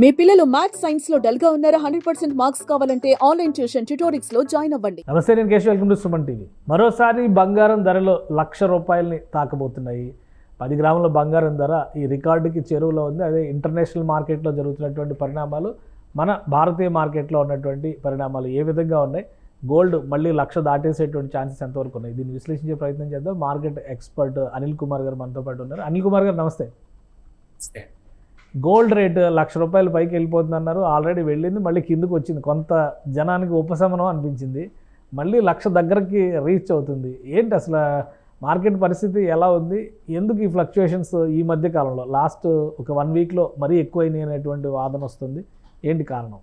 మీ పిల్లలు maths science లో dull గా ఉన్నారా? 100% మార్క్స్ కావాలంటే ఆన్లైన్ ట్యూషన్ ట్యుటోరిక్స్ లో జాయిన్ అవ్వండి. నమస్తే, నేను Keshav. Welcome to Suman TV. మరోసారి బంగారం ధరలు ₹1,00,000 తాకబోతున్నాయి. 10 గ్రాముల బంగారం ధర ఈ రికార్డుకి చేరువలో ఉంది. అదే ఇంటర్నేషనల్ మార్కెట్లో జరుగుతున్నటువంటి పరిణామాలు, మన భారతీయ మార్కెట్లో ఉన్నటువంటి పరిణామాలు ఏ విధంగా ఉన్నాయి, గోల్డ్ మళ్ళీ 1,00,000 దాటేసేటువంటి ఛాన్సెస్ ఎంతవరకు ఉన్నాయి, దీన్ని విశ్లేషించే ప్రయత్నం చేద్దాం. మార్కెట్ ఎక్స్పర్ట్ అనిల్ కుమార్ గారు మనతో పాటు ఉన్నారు. అనిల్ కుమార్ గారు, నమస్తే. గోల్డ్ రేట్ ₹1,00,000 పైకి వెళ్ళిపోతుంది అన్నారు. ఆల్రెడీ వెళ్ళింది, మళ్ళీ కిందకు వచ్చింది. కొంత జనానికి ఉపశమనం అనిపించింది. మళ్ళీ 1,00,000 దగ్గరికి రీచ్ అవుతుంది. ఏంటి అసలు మార్కెట్ పరిస్థితి ఎలా ఉంది? ఎందుకు ఈ ఫ్లక్చుయేషన్స్ ఈ మధ్య కాలంలో లాస్ట్ ఒక 1 వీక్లో మరీ ఎక్కువైనాయి అనేటువంటి వాదన వస్తుంది? ఏంటి కారణం?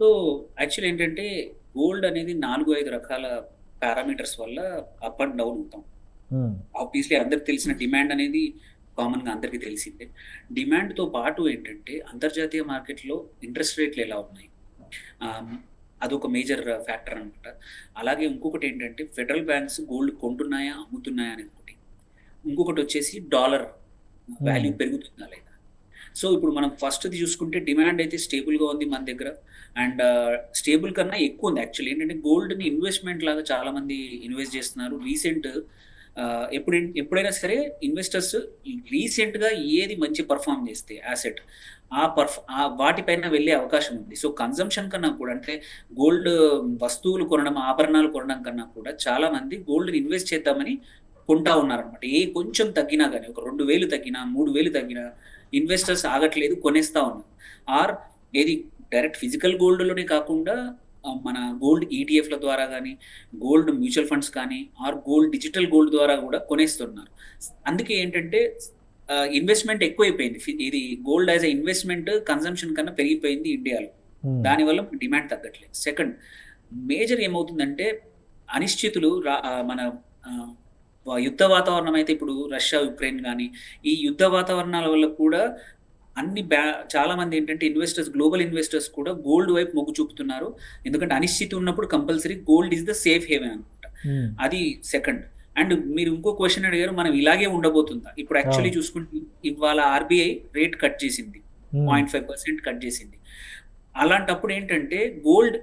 సో యాక్చువల్ ఏంటంటే గోల్డ్ అనేది 4-5 రకాల పారామీటర్స్ వల్ల అప్ అండ్ డౌన్ అవుతాం. ఆబ్వియస్లీ అందరికి తెలిసిన డిమాండ్ అనేది కామన్గా అందరికీ తెలిసిందే. డిమాండ్తో పాటు ఏంటంటే అంతర్జాతీయ మార్కెట్లో ఇంట్రెస్ట్ రేట్లు ఎలా ఉన్నాయి, అదొక మేజర్ ఫ్యాక్టర్ అనమాట. అలాగే ఇంకొకటి ఏంటంటే ఫెడరల్ బ్యాంక్స్ గోల్డ్ కొంటున్నాయా అమ్ముతున్నాయా అనేది ఒకటి. ఇంకొకటి వచ్చేసి డాలర్ వాల్యూ పెరుగుతుందా లేదా. సో ఇప్పుడు మనం ఫస్ట్ది చూసుకుంటే డిమాండ్ అయితే స్టేబుల్గా ఉంది మన దగ్గర, అండ్ స్టేబుల్ కన్నా ఎక్కువ ఉంది. యాక్చువల్లీ ఏంటంటే గోల్డ్ని ఇన్వెస్ట్మెంట్ లాగా చాలామంది ఇన్వెస్ట్ చేస్తున్నారు. ఎప్పుడైనా సరే ఇన్వెస్టర్స్ రీసెంట్గా ఏది మంచి పర్ఫామ్ చేస్తే యాసెట్ వాటిపైన వెళ్ళే అవకాశం ఉంది. సో కన్జంప్షన్ కన్నా కూడా, అంటే గోల్డ్ వస్తువులు కొనడం, ఆభరణాలు కొనడం కన్నా కూడా చాలా మంది గోల్డ్ని ఇన్వెస్ట్ చేద్దామని కొంటా ఉన్నారనమాట. కొంచెం తగ్గినా కానీ, ఒక 2,000 తగ్గినా 3,000 తగ్గినా ఇన్వెస్టర్స్ ఆగట్లేదు, కొనేస్తా ఉన్నారు. ఏది డైరెక్ట్ ఫిజికల్ గోల్డ్లోనే కాకుండా మన గోల్డ్ ఈటీఎఫ్ల ద్వారా కానీ, గోల్డ్ మ్యూచువల్ ఫండ్స్ కానీ, గోల్డ్ డిజిటల్ గోల్డ్ ద్వారా కూడా కొనేస్తున్నారు. అందుకే ఏంటంటే ఇన్వెస్ట్మెంట్ ఎక్కువైపోయింది. ఇది gold as a investment consumption కన్నా పెరిగిపోయింది ఇండియాలో. దానివల్ల డిమాండ్ తగ్గట్లేదు. సెకండ్ మేజర్ ఏమవుతుందంటే అనిశ్చితులు మన యుద్ధ వాతావరణం అయితే, ఇప్పుడు రష్యా యుక్రెయిన్ కానీ, ఈ యుద్ధ వాతావరణాల వల్ల కూడా చాలా మంది ఏంటంటే గ్లోబల్ ఇన్వెస్టర్స్ కూడా గోల్డ్ వైపు మొగ్గు చూపుతున్నారు. ఎందుకంటే అనిశ్చితి ఉన్నప్పుడు compulsory gold is the safe haven అనమాట. అది సెకండ్. అండ్ మీరు ఇంకో క్వశ్చన్ అడిగారు, మనం ఇలాగే ఉండబోతుందా? ఇప్పుడు యాక్చువల్లీ చూసుకుంటే ఇవాళ ఆర్బీఐ రేట్ కట్ చేసింది, 0.5% కట్ చేసింది. అలాంటప్పుడు ఏంటంటే గోల్డ్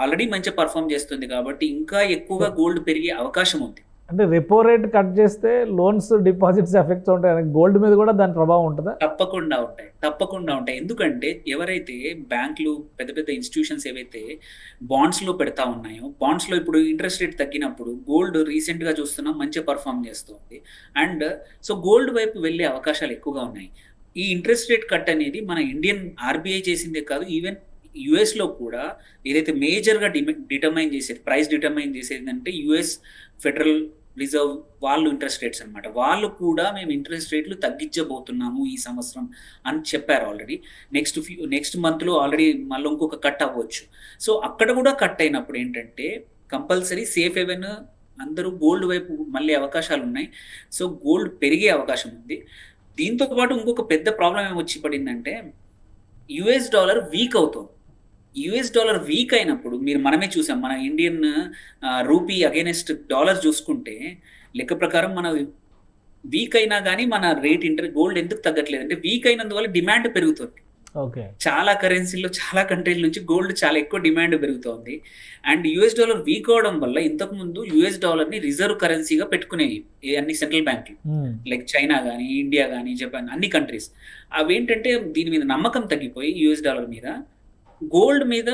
ఆల్రెడీ మంచి పర్ఫామ్ చేస్తుంది కాబట్టి ఇంకా ఎక్కువగా గోల్డ్ పెరిగే అవకాశం ఉంది. అంటే రెపో రేట్ కట్ చేస్తే లోన్స్, డిపాజిట్స్ ఎఫెక్ట్స్ ఉంటాయి. గోల్డ్ మీద కూడా దాని ప్రభావం ఉంటుందా? తప్పకుండా ఉంటాయి. ఎందుకంటే ఎవరైతే బ్యాంకులు, పెద్ద పెద్ద ఇన్స్టిట్యూషన్స్ ఏవైతే బాండ్స్లో పెడతా ఉన్నాయో, బాండ్స్లో ఇప్పుడు ఇంట్రెస్ట్ రేట్ తగ్గినప్పుడు గోల్డ్ రీసెంట్గా చూస్తున్నాం మంచి పర్ఫామ్ చేస్తుంది. అండ్ సో గోల్డ్ వైపు వెళ్ళే అవకాశాలు ఎక్కువగా ఉన్నాయి. ఈ ఇంట్రెస్ట్ రేట్ కట్ అనేది మన ఇండియన్ ఆర్బీఐ చేసిందే కాదు, ఈవెన్ యుఎస్లో కూడా ఏదైతే మేజర్గా ప్రైస్ డిటర్మైన్ చేసేది అంటే యుఎస్ ఫెడరల్ రిజర్వ్ వాళ్ళు ఇంట్రెస్ట్ రేట్స్ అనమాట. వాళ్ళు కూడా మేము ఇంట్రెస్ట్ రేట్లు తగ్గించబోతున్నాము ఈ సంవత్సరం అని చెప్పారు ఆల్రెడీ. నెక్స్ట్ మంత్లో ఆల్రెడీ మళ్ళీ ఇంకొక కట్ అవ్వచ్చు. సో అక్కడ కూడా కట్ అయినప్పుడు ఏంటంటే కంపల్సరీ సేఫ్ హెవెన్ అందరూ గోల్డ్ వైపు మళ్ళీ అవకాశాలు ఉన్నాయి. సో గోల్డ్ పెరిగే అవకాశం ఉంది. దీంతో పాటు ఇంకొక పెద్ద ప్రాబ్లం ఏమొచ్చి పడిందంటే యుఎస్ డాలర్ వీక్ అవుతుంది. యుఎస్ డాలర్ వీక్ అయినప్పుడు మనమే చూసాం, మన ఇండియన్ రూపీ అగైనెస్ట్ డాలర్ చూసుకుంటే లెక్క ప్రకారం మన వీక్ అయినా కానీ మన గోల్డ్ ఎందుకు తగ్గట్లేదు అంటే వీక్ అయినందువల్ల డిమాండ్ పెరుగుతుంది. చాలా కరెన్సీల్లో, చాలా కంట్రీల నుంచి గోల్డ్ చాలా ఎక్కువ డిమాండ్ పెరుగుతోంది. అండ్ యుఎస్ డాలర్ వీక్ అవడం వల్ల ఇంతకుముందు యుఎస్ డాలర్ని రిజర్వ్ కరెన్సీగా పెట్టుకునేవి అన్ని సెంట్రల్ బ్యాంకులు, లైక్ చైనా కానీ, ఇండియా కానీ, జపాన్, అన్ని కంట్రీస్. అవేంటంటే దీని మీద నమ్మకం తగ్గిపోయి యుఎస్ డాలర్ మీద గోల్డ్ మీద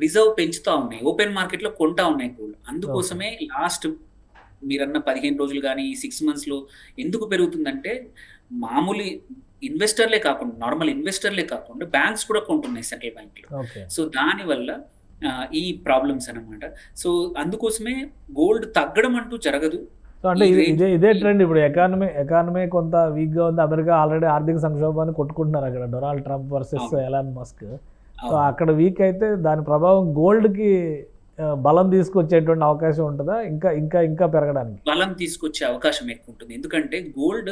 రిజర్వ్ పెంచుతా ఉన్నాయి, ఓపెన్ మార్కెట్లో కొంటా ఉన్నాయి గోల్డ్. అందుకోసమే లాస్ట్ మీరన్న 15 రోజులు కానీ 6 monthsలో ఎందుకు పెరుగుతుందంటే మామూలు నార్మల్ ఇన్వెస్టర్లే కాకుండా బ్యాంక్స్ కూడా కొంటున్నాయి సెంట్రల్ బ్యాంక్లో. సో దానివల్ల ఈ ప్రాబ్లమ్స్ అన్నమాట. సో అందుకోసమే గోల్డ్ తగ్గడం అంటూ జరగదు. అంటే ఇదే ట్రెండ్. ఇప్పుడు ఎకానమీ కొంత వీక్గా ఉంది. అమెరికా ఆల్రెడీ ఆర్థిక సంక్షోభాన్ని కొట్టుకుంటున్నారు అక్కడ, Donald Trump versus Elon Musk. So అక్కడ వీక్ అయితే దాని ప్రభావం గోల్డ్కి బలం తీసుకొచ్చేటువంటి అవకాశం ఉంటుందా? ఇంకా పెరగడానికి బలం తీసుకొచ్చే అవకాశం ఎక్కువ ఉంటుంది. ఎందుకంటే గోల్డ్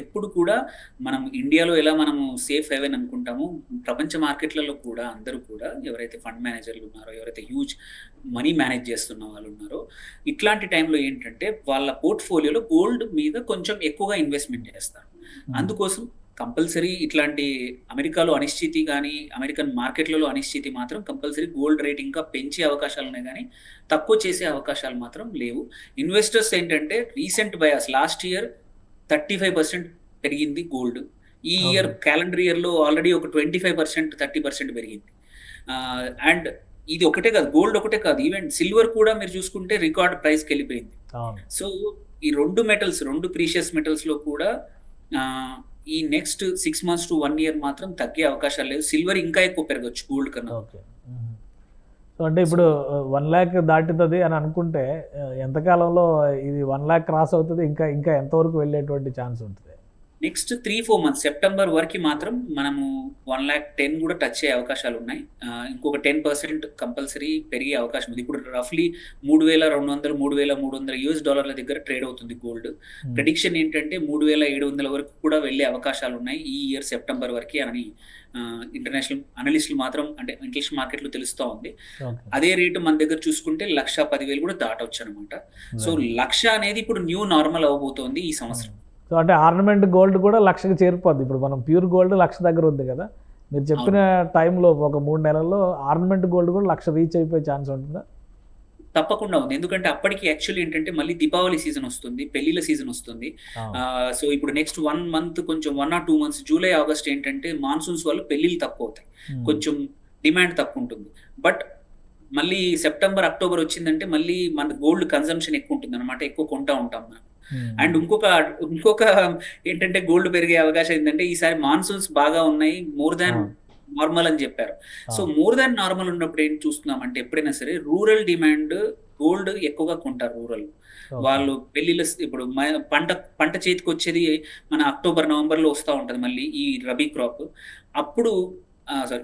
ఎప్పుడు కూడా మనం ఇండియాలో ఎలా మనము సేఫ్ హెవెన్ అనుకుంటామో, ప్రపంచ మార్కెట్లలో కూడా అందరూ కూడా ఎవరైతే ఫండ్ మేనేజర్లు ఉన్నారో, ఎవరైతే హ్యూజ్ మనీ మేనేజ్ చేస్తున్న వాళ్ళు ఉన్నారో, ఇట్లాంటి టైంలో ఏంటంటే వాళ్ళ పోర్ట్ఫోలియోలో గోల్డ్ మీద కొంచెం ఎక్కువగా ఇన్వెస్ట్మెంట్ చేస్తారు. అందుకోసం కంపల్సరీ ఇట్లాంటి అమెరికాలో అనిశ్చితి కానీ అమెరికన్ మార్కెట్లలో అనిశ్చితి మాత్రం కంపల్సరీ గోల్డ్ రేట్ ఇంకా పెంచే అవకాశాలు ఉన్నాయి కానీ తక్కువ చేసే అవకాశాలు మాత్రం లేవు. ఇన్వెస్టర్స్ ఏంటంటే రీసెంట్ బయాస్ లాస్ట్ ఇయర్ 35% పెరిగింది గోల్డ్. ఈ ఇయర్ క్యాలెండర్ ఇయర్లో ఆల్రెడీ ఒక 25% 30% పెరిగింది. అండ్ ఇది ఒకటే కాదు, గోల్డ్ ఒకటే కాదు, ఈవెన్ సిల్వర్ కూడా మీరు చూసుకుంటే రికార్డ్ ప్రైస్కి వెళ్ళిపోయింది. సో ఈ రెండు ప్రీషియస్ మెటల్స్లో కూడా ఈ నెక్స్ట్ 6 months to 1 year మాత్రం తగ్గే అవకాశాలు లేవు. సిల్వర్ ఇంకా ఎక్కువ పెరగచ్చు గోల్డ్ కన్నా. ఓకే. సో అంటే ఇప్పుడు 1 lakh దాటుతుంది అని అనుకుంటే ఎంతకాలంలో ఇది 1 lakh క్రాస్ అవుతుంది, ఇంకా ఇంకా ఎంతవరకు వెళ్ళేటువంటి ఛాన్స్ ఉంటుంది? నెక్స్ట్ 3-4 months సెప్టెంబర్ వరకు మాత్రం మనము 110,000 కూడా టచ్ అయ్యే అవకాశాలు ఉన్నాయి. ఇంకొక 10% కంపల్సరీ పెరిగే అవకాశం ఉంది. ఇప్పుడు రఫ్లీ 3,200 3,300 US$ దగ్గర ట్రేడ్ అవుతుంది గోల్డ్. ప్రెడిక్షన్ ఏంటంటే 3,700 వరకు కూడా వెళ్ళే అవకాశాలు ఉన్నాయి ఈ ఇయర్ సెప్టెంబర్ వరకు అని ఇంటర్నేషనల్ అనలిస్టులు మాత్రం, అంటే ఇంటర్నేషనల్ మార్కెట్లో తెలుస్తూ ఉంది. అదే రేటు మన దగ్గర చూసుకుంటే 1,10,000 కూడా దాటవచ్చు అనమాట. సో 1,00,000 అనేది ఇప్పుడు న్యూ నార్మల్ అవ్వబోతోంది ఈ సంవత్సరం. సో అంటే ఆర్నమెంట్ గోల్డ్ కూడా 1,00,000కి చేరిపోద్ది. ఇప్పుడు మనం ప్యూర్ గోల్డ్ 1,00,000 దగ్గర ఉంది కదా, మీరు చెప్పిన టైంలో ఒక 3 నెలల్లో ఆర్నమెంట్ గోల్డ్ కూడా 1,00,000 రీచ్ అయిపోయే ఛాన్స్ ఉంటుందా? తప్పకుండా ఉంది. ఎందుకంటే అప్పటికి యాక్చువల్లీ ఏంటంటే మళ్ళీ దీపావళి సీజన్ వస్తుంది, పెళ్లిళ్ళ సీజన్ వస్తుంది. సో ఇప్పుడు నెక్స్ట్ 1 month కొంచెం 1 or 2 months జూలై ఆగస్ట్ ఏంటంటే మాన్సూన్స్ వల్ల పెళ్లిళ్ళు తక్కువ అవుతాయి, కొంచెం డిమాండ్ తక్కువ ఉంటుంది. బట్ మళ్ళీ సెప్టెంబర్ అక్టోబర్ వచ్చిందంటే మళ్ళీ మన గోల్డ్ కన్సంప్షన్ ఎక్కువ ఉంటుంది అనమాట, ఎక్కువ కొంటా ఉంటాం మనం. అండ్ ఇంకొక ఏంటంటే గోల్డ్ పెరిగే అవకాశం ఏంటంటే ఈసారి మాన్సూన్స్ బాగా ఉన్నాయి, మోర్ దాన్ నార్మల్ అని చెప్పారు. సో మోర్ దాన్ నార్మల్ ఉన్నప్పుడు ఏం చూస్తున్నాం అంటే ఎప్పుడైనా సరే రూరల్ డిమాండ్ గోల్డ్ ఎక్కువగా కొంటారు. రూరల్ వాళ్ళు పెళ్లిళ్ళ ఇప్పుడు పంట చేతికి వచ్చేది మన అక్టోబర్ నవంబర్లో వస్తూ ఉంటుంది మళ్ళీ ఈ రబీ క్రాప్. అప్పుడు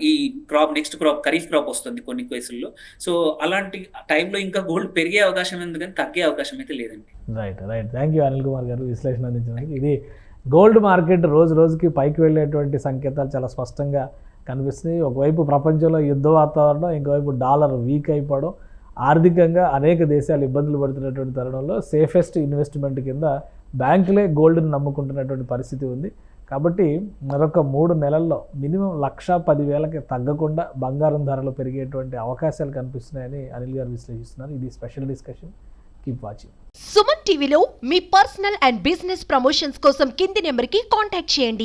ఈ crop next crop kharif crop వస్తుంది కొన్ని కేసుల్లో. సో అలాంటి టైంలో ఇంకా గోల్డ్ పెరిగే అవకాశం ఉంది కానీ తగ్గే అవకాశం అయితే లేదండి. Right. Thank you Anil Kumar గారు విశ్లేషణ అందించడానికి. ఇది గోల్డ్ మార్కెట్ రోజు రోజుకి పైకి వెళ్ళేటువంటి సంకేతాలు చాలా స్పష్టంగా కనిపిస్తున్నాయి. ఒకవైపు ప్రపంచంలో యుద్ధ వాతావరణం, ఇంకోవైపు డాలర్ వీక్ అయిపోవడం, ఆర్థికంగా అనేక దేశాలు ఇబ్బందులు పడుతున్నటువంటి తరుణంలో సేఫెస్ట్ ఇన్వెస్ట్మెంట్ కింద బ్యాంకులే గోల్డ్ని నమ్ముకుంటున్నటువంటి పరిస్థితి ఉంది. కాబట్టి మరొక 3 నెలల్లో మినిమం 1,10,000కి తగ్గకుండా బంగారం ధరలు పెరిగేటువంటి అవకాశాలు కనిపిస్తున్నాయని అనిల్ గారు విశ్లేషిస్తున్నారు. ఇది special discussion. Keep watching. Suman టీవీలో మీ పర్సనల్ అండ్ బిజినెస్ ప్రమోషన్స్ కోసం కింది నెంబర్కి కాంటాక్ట్ చేయండి.